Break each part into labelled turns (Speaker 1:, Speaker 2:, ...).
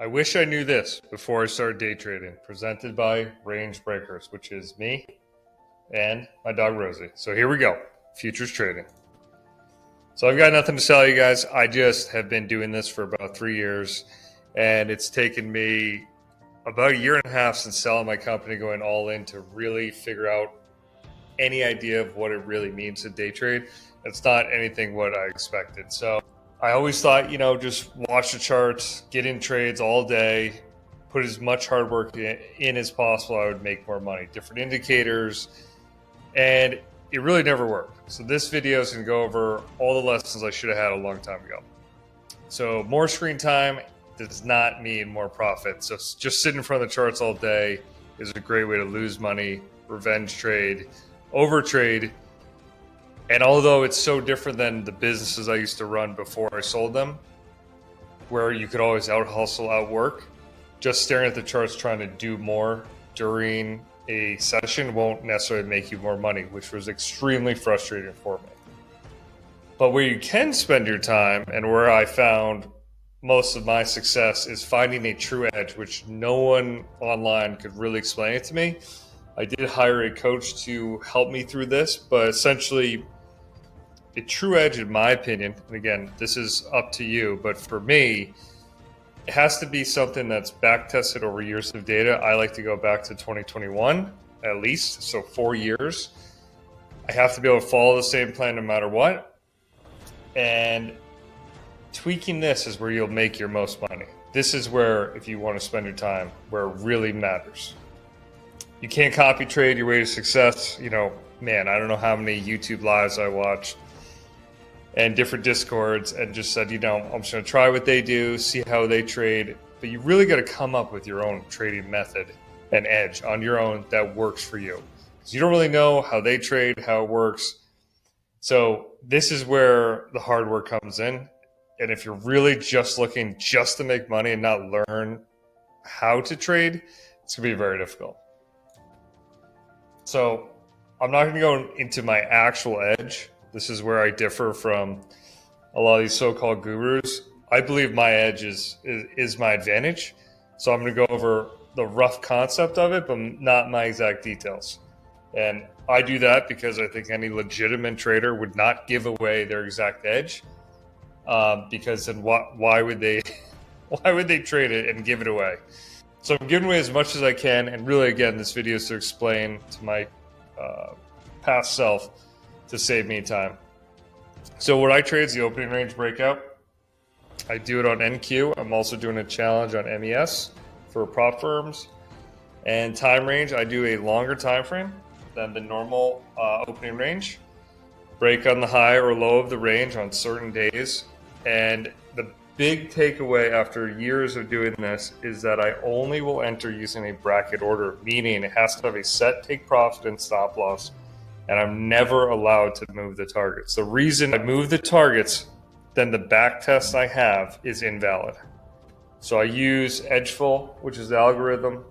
Speaker 1: I wish I knew this before I started day trading. Presented by Range Breakers, which is me and my dog Rosie. So here we go. Futures trading. So I've got nothing to sell you guys. I just have been doing this for about 3 years, and it's taken me about 1.5 years since selling my company, going all in, to really figure out any idea of what it really means to day trade. It's not anything what I expected. So I always thought, just watch the charts, get in trades all day, put as much hard work in as possible, I would make more money. Different indicators, and it really never worked. So this video is going to go over all the lessons I should have had a long time ago. So more screen time does not mean more profit. So just sitting in front of the charts all day is a great way to lose money, revenge trade, overtrade. And although it's so different than the businesses I used to run before I sold them, where you could always out hustle, outwork, just staring at the charts trying to do more during a session won't necessarily make you more money, which was extremely frustrating for me. But where you can spend your time, and where I found most of my success, is finding a true edge, which no one online could really explain it to me. I did hire a coach to help me through this, but essentially a true edge, in my opinion, and again, this is up to you, but for me, it has to be something that's back tested over years of data. I like to go back to 2021 at least, so 4 years. I have to be able to follow the same plan no matter what. And tweaking this is where you'll make your most money. This is where, if you want to spend your time, where it really matters. You can't copy trade your way to success. Man, I don't know how many YouTube lives I watched and different Discords and just said, I'm just going to try what they do, see how they trade. But you really got to come up with your own trading method and edge on your own that works for you. Because you don't really know how they trade, how it works. So this is where the hard work comes in. And if you're really just looking just to make money and not learn how to trade, it's going to be very difficult. So I'm not going to go into my actual edge. This is where I differ from a lot of these so-called gurus. I believe my edge is my advantage. So I'm going to go over the rough concept of it, but not my exact details. And I do that because I think any legitimate trader would not give away their exact edge. Because then why would they trade it and give it away? So I'm giving away as much as I can. And really, again, this video is to explain to my past self to save me time. So what I trade is the opening range breakout. I do it on NQ. I'm also doing a challenge on MES for prop firms. And time range, I do a longer time frame than the normal opening range. Break on the high or low of the range on certain days. And the big takeaway after years of doing this is that I only will enter using a bracket order, meaning it has to have a set take profit and stop loss. And I'm never allowed to move the targets. The reason I move the targets, then the back test I have is invalid. So I use Edgeful, which is the algorithm.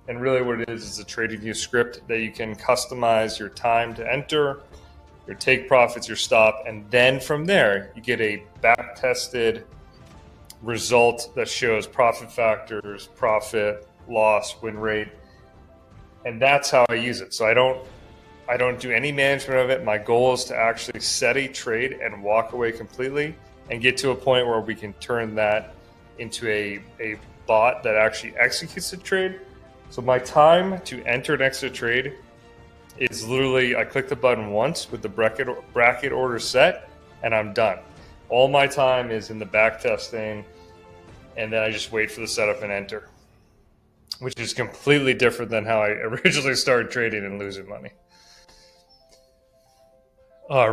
Speaker 1: And really what it is a trading view script that you can customize your time to enter, your take profits, your stop. And then from there, you get a back tested result that shows profit factors, profit, loss, win rate. And that's how I use it. So I don't do any management of it. My goal is to actually set a trade and walk away completely and get to a point where we can turn that into a bot that actually executes the trade. So my time to enter next to trade is literally, I click the button once with the bracket order set and I'm done. All my time is in the back testing, and then I just wait for the setup and enter, which is completely different than how I originally started trading and losing money.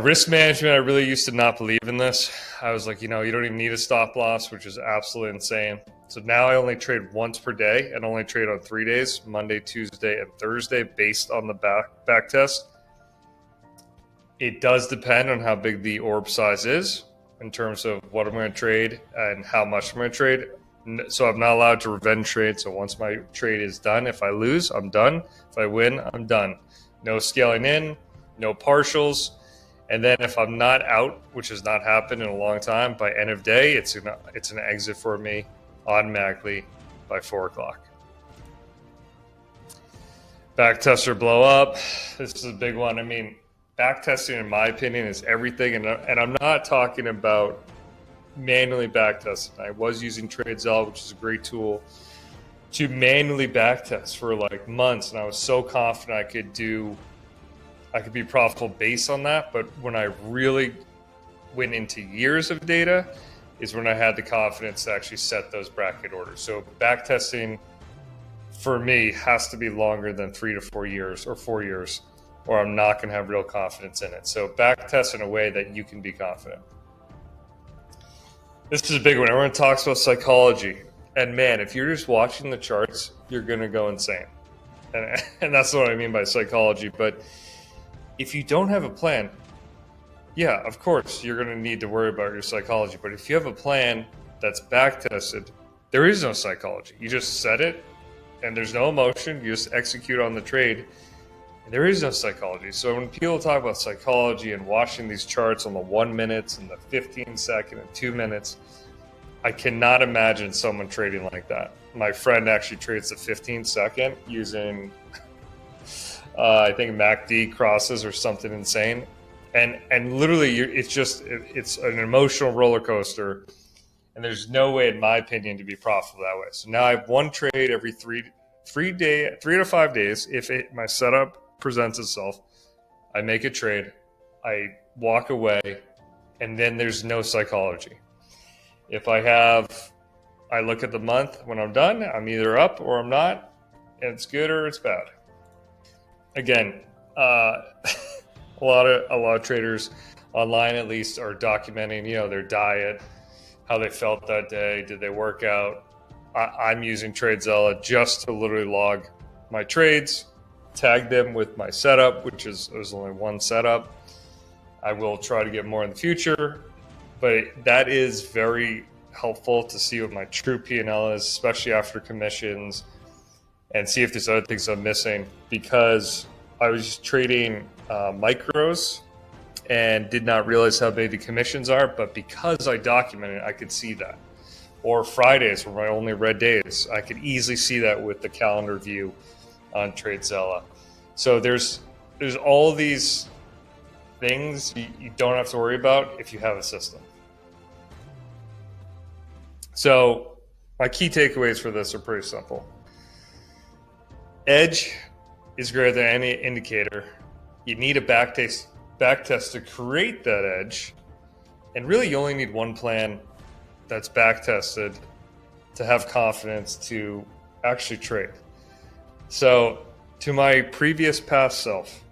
Speaker 1: Risk management, I really used to not believe in this. I was like, you don't even need a stop loss, which is absolutely insane. So now I only trade once per day and only trade on 3 days, Monday, Tuesday, and Thursday, based on the back test. It does depend on how big the orb size is in terms of what I'm going to trade and how much I'm going to trade. So I'm not allowed to revenge trade. So once my trade is done, if I lose, I'm done. If I win, I'm done. No scaling in, no partials. And then if I'm not out, which has not happened in a long time, by end of day, it's an exit for me automatically. by 4 o'clock. Backtest or blow up. This is a big one. I mean, backtesting, in my opinion, is everything. And I'm not talking about manually backtesting. I was using TradeZella, which is a great tool, to manually backtest for like months. And I was so confident I could be profitable based on that. But when I really went into years of data is when I had the confidence to actually set those bracket orders. So backtesting for me has to be longer than 3 to 4 years or 4 years, or I'm not going to have real confidence in it. So backtest in a way that you can be confident. This is a big one. Everyone talks about psychology. And man, if you're just watching the charts, you're going to go insane. And that's what I mean by psychology. But if you don't have a plan, yeah, of course, you're going to need to worry about your psychology. But if you have a plan that's backtested, there is no psychology. You just set it, and there's no emotion. You just execute on the trade. And there is no psychology. So when people talk about psychology and watching these charts on the 1 minute and the 15-second and 2 minutes, I cannot imagine someone trading like that. My friend actually trades the 15-second using, I think, MACD crosses or something insane. And literally, it's an emotional roller coaster. And there's no way, in my opinion, to be profitable that way. So now I have one trade every 3 to 5 days. If my setup presents itself, I make a trade, I walk away, and then there's no psychology. If I look at the month when I'm done, I'm either up or I'm not, and it's good or it's bad. Again, a lot of traders online, at least, are documenting, their diet, how they felt that day, did they work out. I'm using TradeZella just to literally log my trades, tag them with my setup, which there's only one setup. I will try to get more in the future, but that is very helpful to see what my true P&L is, especially after commissions, and see if there's other things I'm missing, because I was trading micros and did not realize how big the commissions are, but because I documented, I could see that. Or Fridays were my only red days. I could easily see that with the calendar view on TradeZella. So there's all these things you don't have to worry about if you have a system. So my key takeaways for this are pretty simple. Edge is greater than any indicator. You need a backtest to create that edge. And really, you only need one plan that's backtested to have confidence to actually trade. So to my previous past self,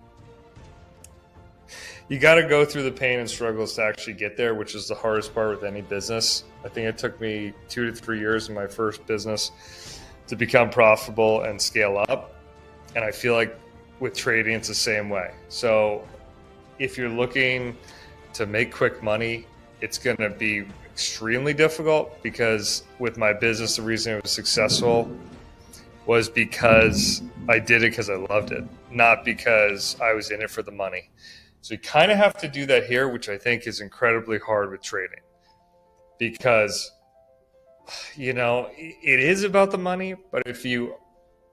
Speaker 1: you got to go through the pain and struggles to actually get there, which is the hardest part with any business. I think it took me 2 to 3 years in my first business to become profitable and scale up. And I feel like with trading, it's the same way. So if you're looking to make quick money, it's going to be extremely difficult, because with my business, the reason it was successful was because I did it because I loved it, not because I was in it for the money. So you kind of have to do that here, which I think is incredibly hard with trading, because, it is about the money, but if you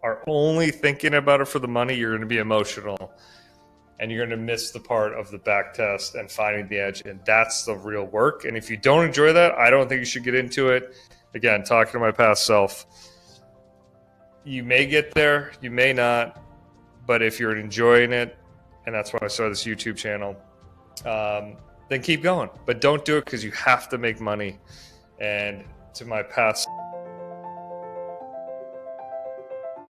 Speaker 1: are only thinking about it for the money, you're going to be emotional and you're going to miss the part of the back test and finding the edge. And that's the real work. And if you don't enjoy that, I don't think you should get into it. Again, talking to my past self, you may get there, you may not, but if you're enjoying it, and that's why I started this YouTube channel, then keep going. But don't do it because you have to make money. And to my past